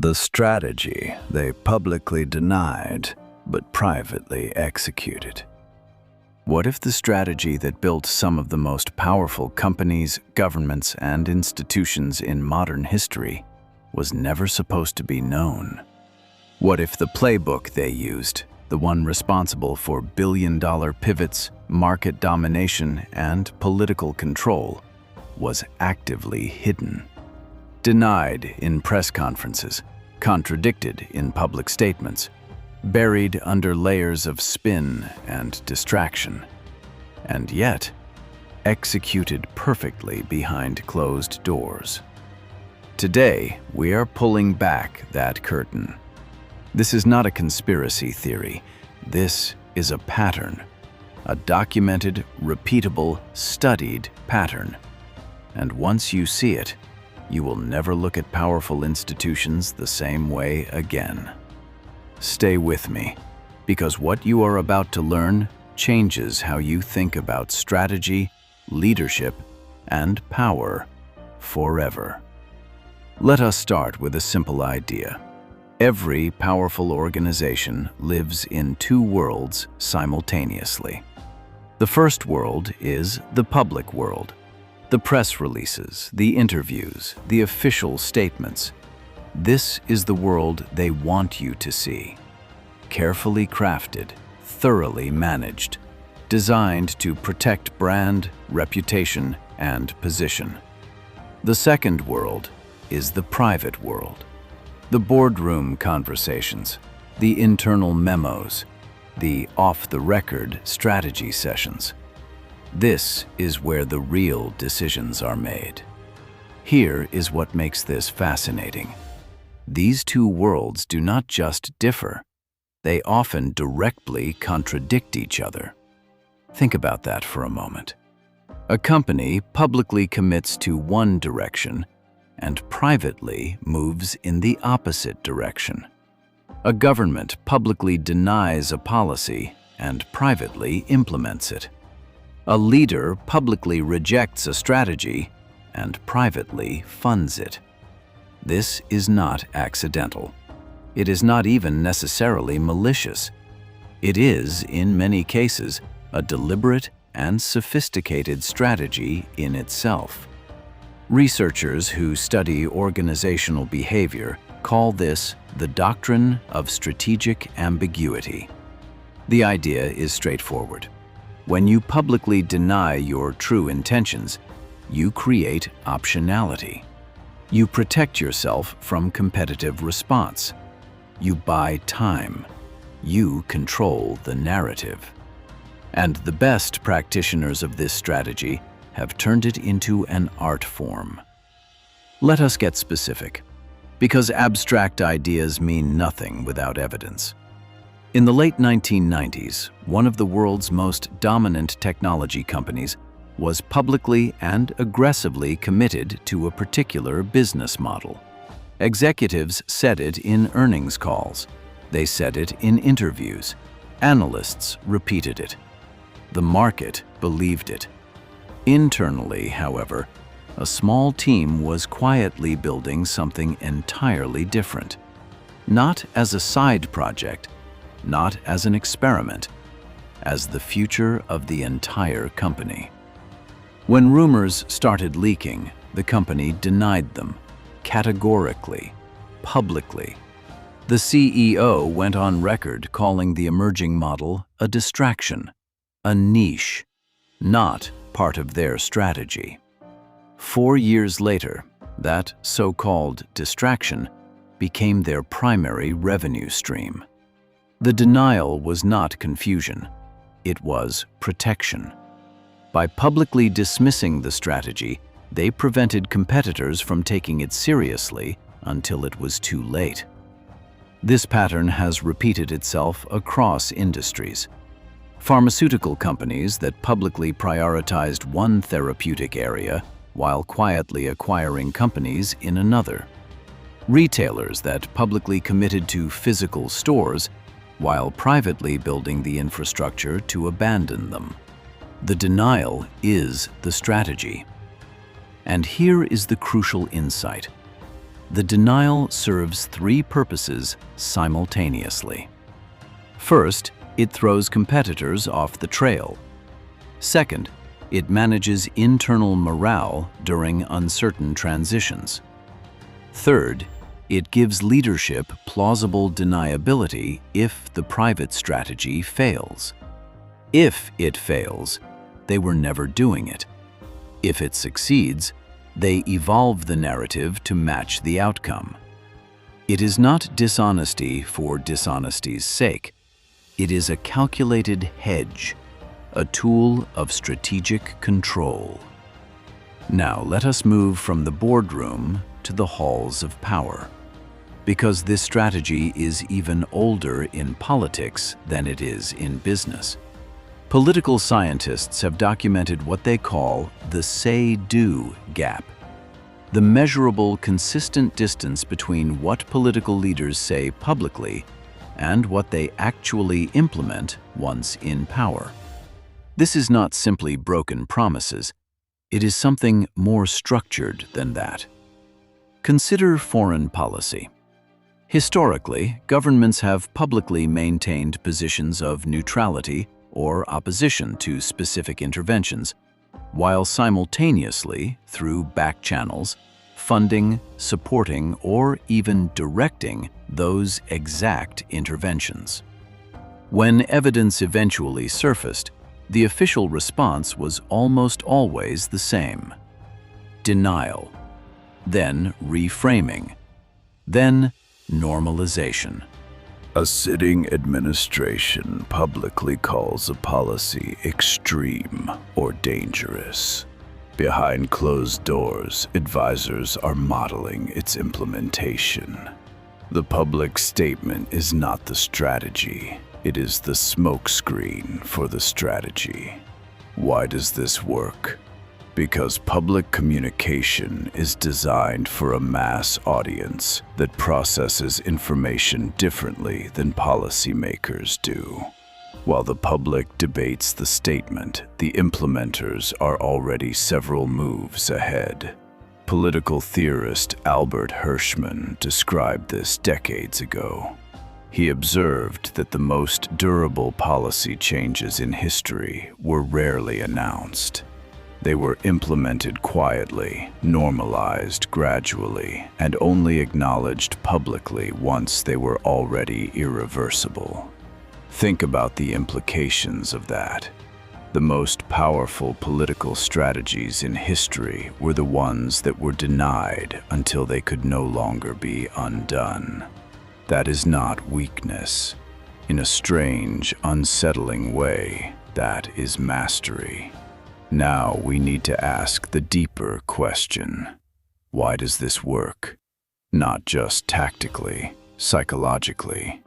The strategy they publicly denied, but privately executed. What if the strategy that built some of the most powerful companies, governments, and institutions in modern history was never supposed to be known? What if the playbook they used, the one responsible for billion-dollar pivots, market domination, and political control, was actively hidden? Denied in press conferences, contradicted in public statements, buried under layers of spin and distraction, and yet executed perfectly behind closed doors. Today, we are pulling back that curtain. This is not a conspiracy theory. This is a pattern, a documented, repeatable, studied pattern. And once you see it, you will never look at powerful institutions the same way again. Stay with me, because what you are about to learn changes how you think about strategy, leadership, and power forever. Let us start with a simple idea. Every powerful organization lives in two worlds simultaneously. The first world is the public world. The press releases, the interviews, the official statements. This is the world they want you to see. Carefully crafted, thoroughly managed, designed to protect brand, reputation, and position. The second world is the private world. The boardroom conversations, the internal memos, the off-the-record strategy sessions. This is where the real decisions are made. Here is what makes this fascinating. These two worlds do not just differ. They often directly contradict each other. Think about that for a moment. A company publicly commits to one direction and privately moves in the opposite direction. A government publicly denies a policy and privately implements it. A leader publicly rejects a strategy and privately funds it. This is not accidental. It is not even necessarily malicious. It is, in many cases, a deliberate and sophisticated strategy in itself. Researchers who study organizational behavior call this the doctrine of strategic ambiguity. The idea is straightforward. When you publicly deny your true intentions, you create optionality. You protect yourself from competitive response. You buy time. You control the narrative. And the best practitioners of this strategy have turned it into an art form. Let us get specific, because abstract ideas mean nothing without evidence. In the late 1990s, one of the world's most dominant technology companies was publicly and aggressively committed to a particular business model. Executives said it in earnings calls. They said it in interviews. Analysts repeated it. The market believed it. Internally, however, a small team was quietly building something entirely different. Not as a side project, not as an experiment, as the future of the entire company. When rumors started leaking, the company denied them, categorically, publicly. The CEO went on record calling the emerging model a distraction, a niche, not part of their strategy. 4 years later, that so-called distraction became their primary revenue stream. The denial was not confusion, it was protection. By publicly dismissing the strategy, they prevented competitors from taking it seriously until it was too late. This pattern has repeated itself across industries. Pharmaceutical companies that publicly prioritized one therapeutic area while quietly acquiring companies in another. Retailers that publicly committed to physical stores while privately building the infrastructure to abandon them. The denial is the strategy. And here is the crucial insight. The denial serves three purposes simultaneously. First, it throws competitors off the trail. Second, it manages internal morale during uncertain transitions. Third, it gives leadership plausible deniability if the private strategy fails. If it fails, they were never doing it. If it succeeds, they evolve the narrative to match the outcome. It is not dishonesty for dishonesty's sake. It is a calculated hedge, a tool of strategic control. Now let us move from the boardroom to the halls of power, because this strategy is even older in politics than it is in business. Political scientists have documented what they call the say-do gap, the measurable, consistent distance between what political leaders say publicly and what they actually implement once in power. This is not simply broken promises. It is something more structured than that. Consider foreign policy. Historically, governments have publicly maintained positions of neutrality or opposition to specific interventions, while simultaneously, through back channels, funding, supporting, or even directing those exact interventions. When evidence eventually surfaced, the official response was almost always the same: denial, then reframing, then normalization. A sitting administration publicly calls a policy extreme or dangerous. Behind closed doors, advisors are modeling its implementation. The public statement is not the strategy. It is the smokescreen for the strategy. Why does this work? Because public communication is designed for a mass audience that processes information differently than policymakers do. While the public debates the statement, the implementers are already several moves ahead. Political theorist Albert Hirschman described this decades ago. He observed that the most durable policy changes in history were rarely announced. They were implemented quietly, normalized gradually, and only acknowledged publicly once they were already irreversible. Think about the implications of that. The most powerful political strategies in history were the ones that were denied until they could no longer be undone. That is not weakness. In a strange, unsettling way, that is mastery. Now we need to ask the deeper question. Why does this work? Not just tactically, psychologically.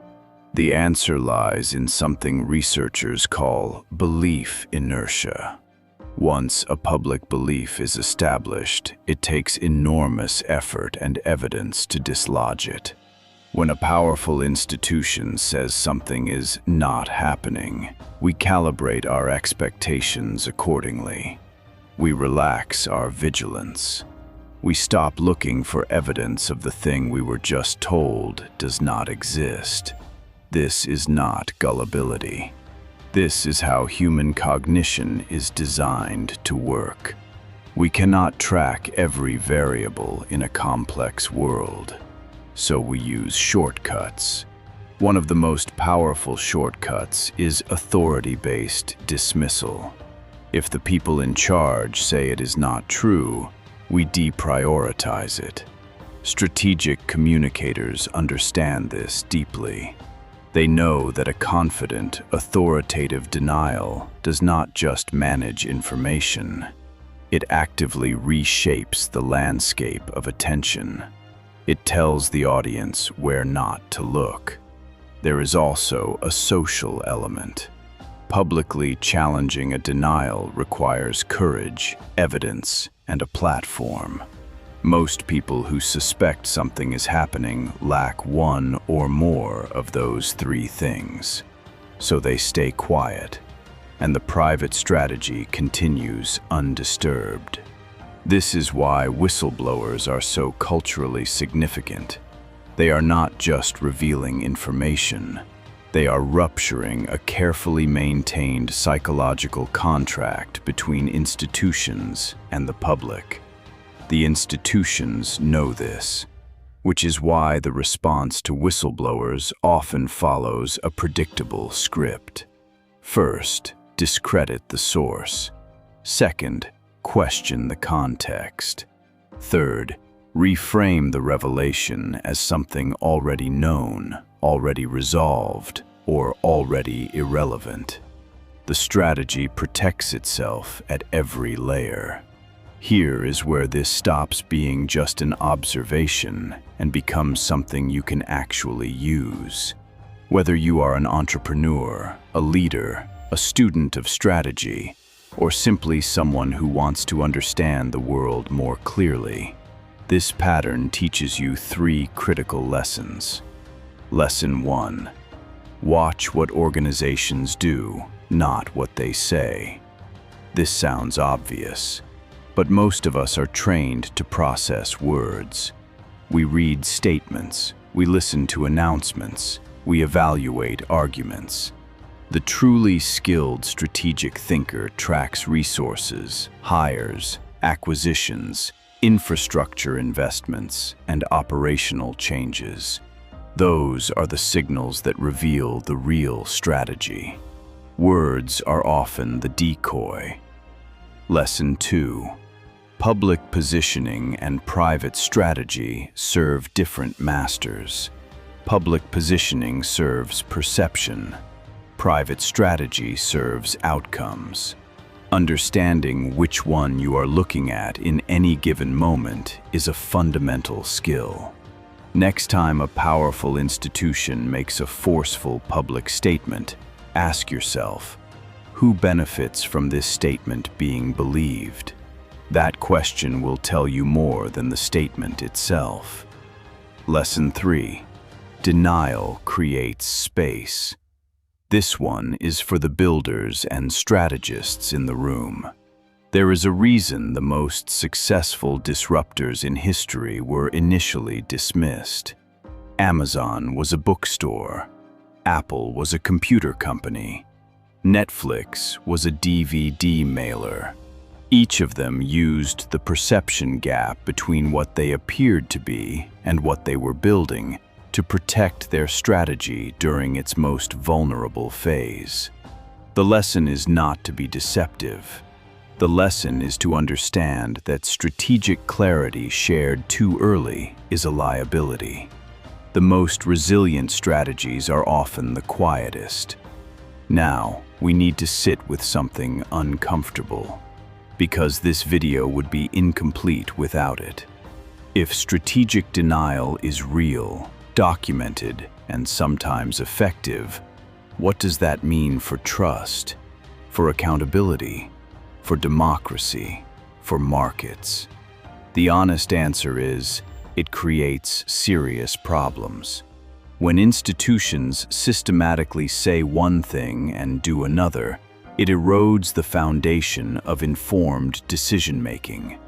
The answer lies in something researchers call belief inertia. Once a public belief is established, it takes enormous effort and evidence to dislodge it. When a powerful institution says something is not happening, we calibrate our expectations accordingly. We relax our vigilance. We stop looking for evidence of the thing we were just told does not exist. This is not gullibility. This is how human cognition is designed to work. We cannot track every variable in a complex world, so we use shortcuts. One of the most powerful shortcuts is authority-based dismissal. If the people in charge say it is not true, we deprioritize it. Strategic communicators understand this deeply. They know that a confident, authoritative denial does not just manage information. It actively reshapes the landscape of attention. It tells the audience where not to look. There is also a social element. Publicly challenging a denial requires courage, evidence, and a platform. Most people who suspect something is happening lack one or more of those three things. So they stay quiet, and the private strategy continues undisturbed. This is why whistleblowers are so culturally significant. They are not just revealing information. They are rupturing a carefully maintained psychological contract between institutions and the public. The institutions know this, which is why the response to whistleblowers often follows a predictable script. First, discredit the source. Second, question the context. Third, reframe the revelation as something already known, already resolved, or already irrelevant. The strategy protects itself at every layer. Here is where this stops being just an observation and becomes something you can actually use. Whether you are an entrepreneur, a leader, a student of strategy, or simply someone who wants to understand the world more clearly, this pattern teaches you 3 critical lessons. Lesson 1. Watch what organizations do, not what they say. This sounds obvious, but most of us are trained to process words. We read statements, we listen to announcements, we evaluate arguments. The truly skilled strategic thinker tracks resources, hires, acquisitions, infrastructure investments, and operational changes. Those are the signals that reveal the real strategy. Words are often the decoy. Lesson 2. Public positioning and private strategy serve different masters. Public positioning serves perception. Private strategy serves outcomes. Understanding which one you are looking at in any given moment is a fundamental skill. Next time a powerful institution makes a forceful public statement, ask yourself, who benefits from this statement being believed? That question will tell you more than the statement itself. Lesson 3. Denial creates space. This one is for the builders and strategists in the room. There is a reason the most successful disruptors in history were initially dismissed. Amazon was a bookstore. Apple was a computer company. Netflix was a DVD mailer. Each of them used the perception gap between what they appeared to be and what they were building to protect their strategy during its most vulnerable phase. The lesson is not to be deceptive. The lesson is to understand that strategic clarity shared too early is a liability. The most resilient strategies are often the quietest. Now, we need to sit with something uncomfortable, because this video would be incomplete without it. If strategic denial is real, documented, and sometimes effective, what does that mean for trust, for accountability, for democracy, for markets? The honest answer is, it creates serious problems. When institutions systematically say one thing and do another, it erodes the foundation of informed decision-making.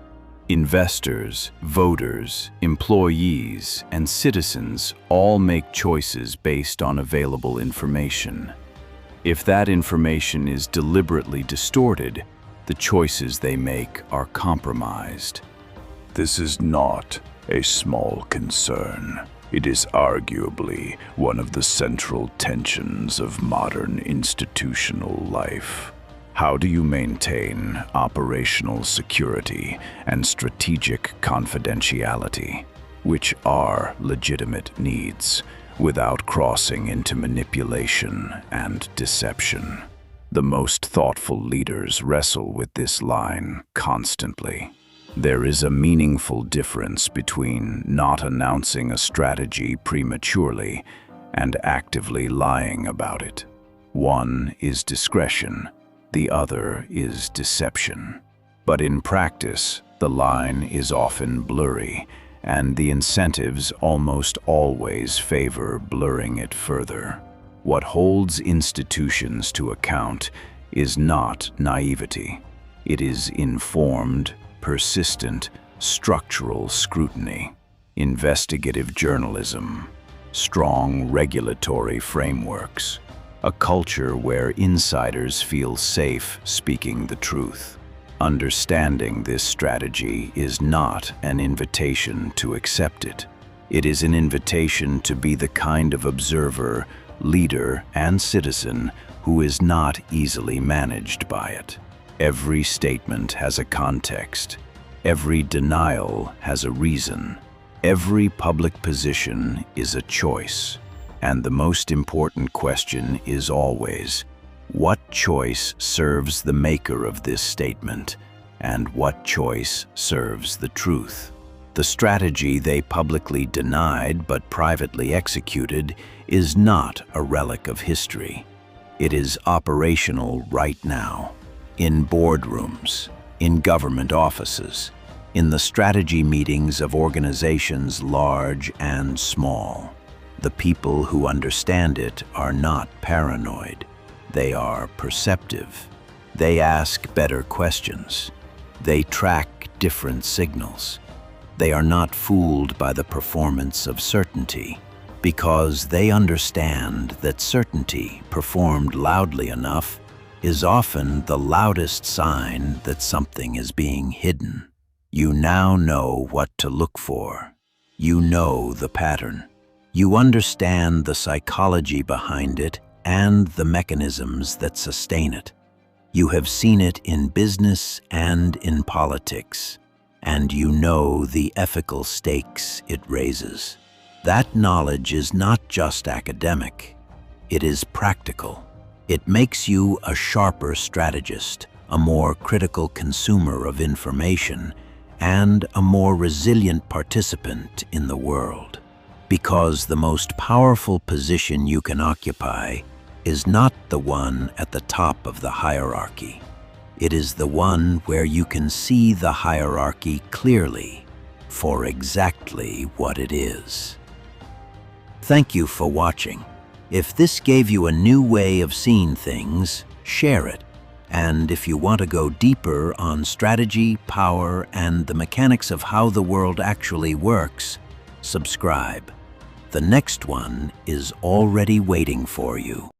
Investors, voters, employees, and citizens all make choices based on available information. If that information is deliberately distorted, the choices they make are compromised. This is not a small concern. It is arguably one of the central tensions of modern institutional life. How do you maintain operational security and strategic confidentiality, which are legitimate needs, without crossing into manipulation and deception? The most thoughtful leaders wrestle with this line constantly. There is a meaningful difference between not announcing a strategy prematurely and actively lying about it. One is discretion. The other is deception. But in practice, the line is often blurry, and the incentives almost always favor blurring it further. What holds institutions to account is not naivety. It is informed persistent, structural scrutiny, investigative journalism, strong regulatory frameworks, a culture where insiders feel safe speaking the truth. Understanding this strategy is not an invitation to accept it. It is an invitation to be the kind of observer, leader, and citizen who is not easily managed by it. Every statement has a context. Every denial has a reason. Every public position is a choice. And the most important question is always, what choice serves the maker of this statement, and what choice serves the truth? The strategy they publicly denied but privately executed is not a relic of history. It is operational right now, in boardrooms, in government offices, in the strategy meetings of organizations large and small. The people who understand it are not paranoid. They are perceptive. They ask better questions. They track different signals. They are not fooled by the performance of certainty, because they understand that certainty, performed loudly enough, is often the loudest sign that something is being hidden. You now know what to look for. You know the pattern. You understand the psychology behind it and the mechanisms that sustain it. You have seen it in business and in politics, and you know the ethical stakes it raises. That knowledge is not just academic, it is practical. It makes you a sharper strategist, a more critical consumer of information, and a more resilient participant in the world. Because the most powerful position you can occupy is not the one at the top of the hierarchy. It is the one where you can see the hierarchy clearly for exactly what it is. Thank you for watching. If this gave you a new way of seeing things, share it. And if you want to go deeper on strategy, power, and the mechanics of how the world actually works, subscribe. The next one is already waiting for you.